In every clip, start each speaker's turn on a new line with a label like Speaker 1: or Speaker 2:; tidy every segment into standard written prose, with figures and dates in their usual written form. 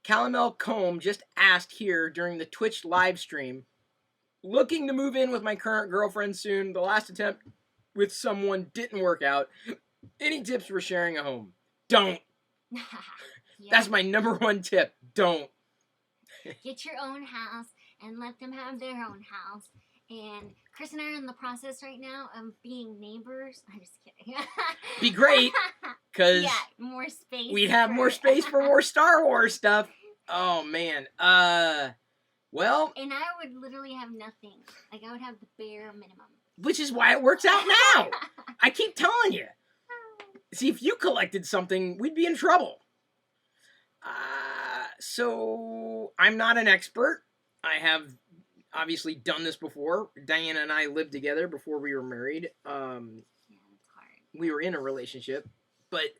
Speaker 1: Calamel Combe just asked here during the Twitch live stream, looking to move in with my current girlfriend soon. The last attempt with someone didn't work out. Any tips for sharing a home? Don't.
Speaker 2: Yeah.
Speaker 1: That's my #1 tip. Don't.
Speaker 2: Get your own house and let them have their own house. And Chris and I are in the process right now of being neighbors. I'm just kidding.
Speaker 1: Be great, because
Speaker 2: more space.
Speaker 1: We'd have more space for more Star Wars stuff. Oh, man. Well.
Speaker 2: And I would literally have nothing. Like, I would have the bare minimum.
Speaker 1: Which is why it works out now. I keep telling you. See, if you collected something, we'd be in trouble. So, I'm not an expert. I have obviously done this before. Diana and I lived together before we were married.
Speaker 2: Yeah, that's hard.
Speaker 1: We were in a relationship, but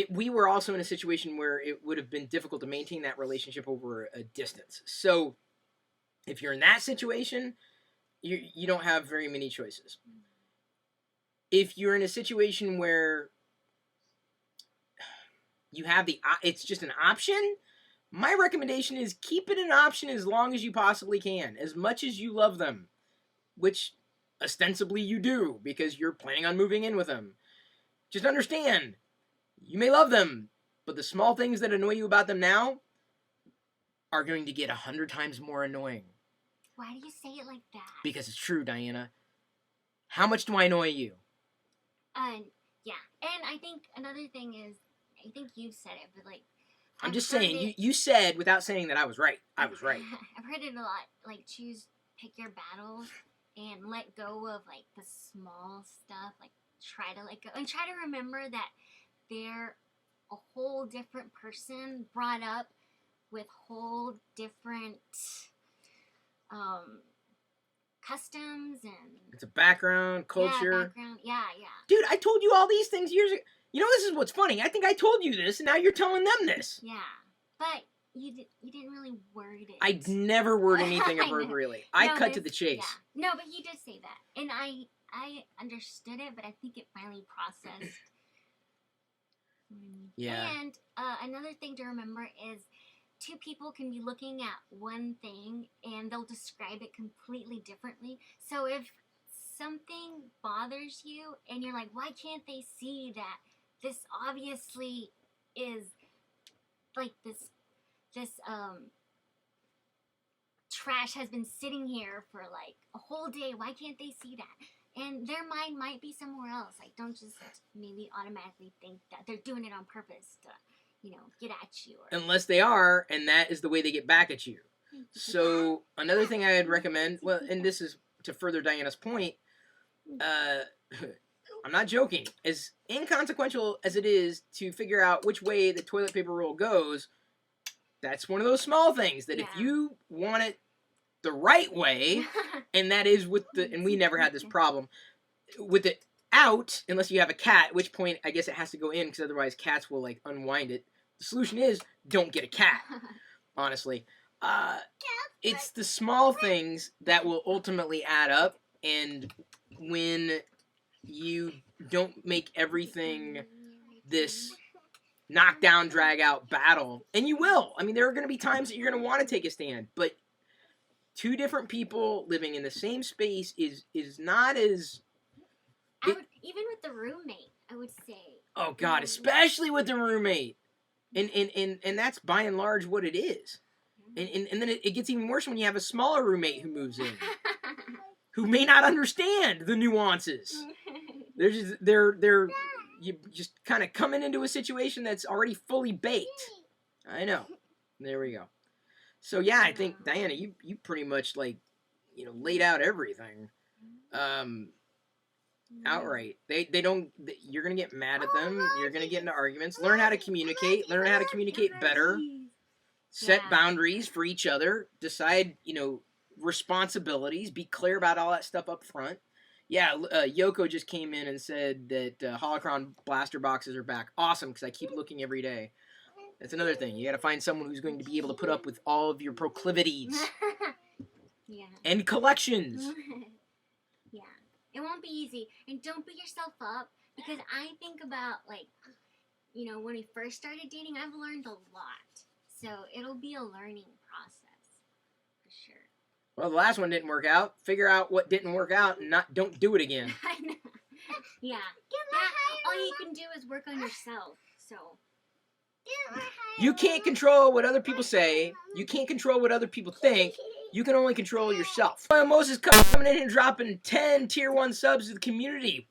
Speaker 1: we were also in a situation where it would have been difficult to maintain that relationship over a distance. So, if you're in that situation, you don't have very many choices. If you're in a situation where you have it's just an option, my recommendation is keep it an option as long as you possibly can, as much as you love them, which ostensibly you do because you're planning on moving in with them. Just understand, you may love them, but the small things that annoy you about them now are going to get 100 times more annoying.
Speaker 2: Why do you say it like that?
Speaker 1: Because it's true, Diana. How much do I annoy you?
Speaker 2: Yeah. And I think another thing is, I think you said it, but like,
Speaker 1: I'm just saying, you said without saying that I was right. I was right.
Speaker 2: I've heard it a lot, like pick your battles and let go of like the small stuff, like try to let go and try to remember that they're a whole different person brought up with whole different customs and
Speaker 1: it's a background, culture.
Speaker 2: Yeah.
Speaker 1: Dude, I told you all these things years ago. You know, this is what's funny. I think I told you this, and now you're telling them this.
Speaker 2: Yeah, but you didn't really word it.
Speaker 1: I never word anything appropriately. I cut to the chase.
Speaker 2: Yeah. No, but you did say that, and I understood it, but I think it finally processed.
Speaker 1: Yeah.
Speaker 2: And another thing to remember is, two people can be looking at one thing and they'll describe it completely differently. So if something bothers you and you're like, why can't they see that this obviously is like this trash has been sitting here for like a whole day, why can't they see that? And their mind might be somewhere else. Like, don't just maybe automatically think that they're doing it on purpose to, get at you.
Speaker 1: Unless they are, and that is the way they get back at you. So, another thing I'd recommend, well, and this is to further Diana's point, I'm not joking, as inconsequential as it is to figure out which way the toilet paper roll goes, that's one of those small things that if you want it the right way, and that is and we never had this problem, with it out, unless you have a cat, at which point I guess it has to go in, because otherwise cats will, like, unwind it. The solution is, don't get a cat, honestly. It's the small things that will ultimately add up, and when you don't make everything this knockdown, drag-out battle, and you will. I mean, there are going to be times that you're going to want to take a stand, but two different people living in the same space is not as...
Speaker 2: even with the roommate, I would say.
Speaker 1: Oh, God, especially with the roommate. And that's by and large what it is. And then it gets even worse when you have a smaller roommate who moves in, who may not understand the nuances. You just kind of coming into a situation that's already fully baked. I know. There we go. So yeah, I think Diana, you pretty much laid out everything. Outright. They don't. You're gonna get mad at them. You're gonna get into arguments. Learn how to communicate. Learn how to communicate better. Set boundaries for each other. Decide, responsibilities. Be clear about all that stuff up front. Yeah, Yoko just came in and said that Holocron blaster boxes are back. Awesome, because I keep looking every day. That's another thing. You got to find someone who's going to be able to put up with all of your proclivities.
Speaker 2: Yeah.
Speaker 1: And collections.
Speaker 2: Yeah. It won't be easy. And don't beat yourself up, because I think about, when we first started dating, I've learned a lot So it'll be a learning process for sure.
Speaker 1: Well, the last one didn't work out. Figure out what didn't work out and don't do it again.
Speaker 2: I know. Yeah. All you can do is work on yourself. So.
Speaker 1: You can't control what other people say. You can't control what other people think. You can only control yourself. Moses coming in and dropping 10 tier 1 subs to the community.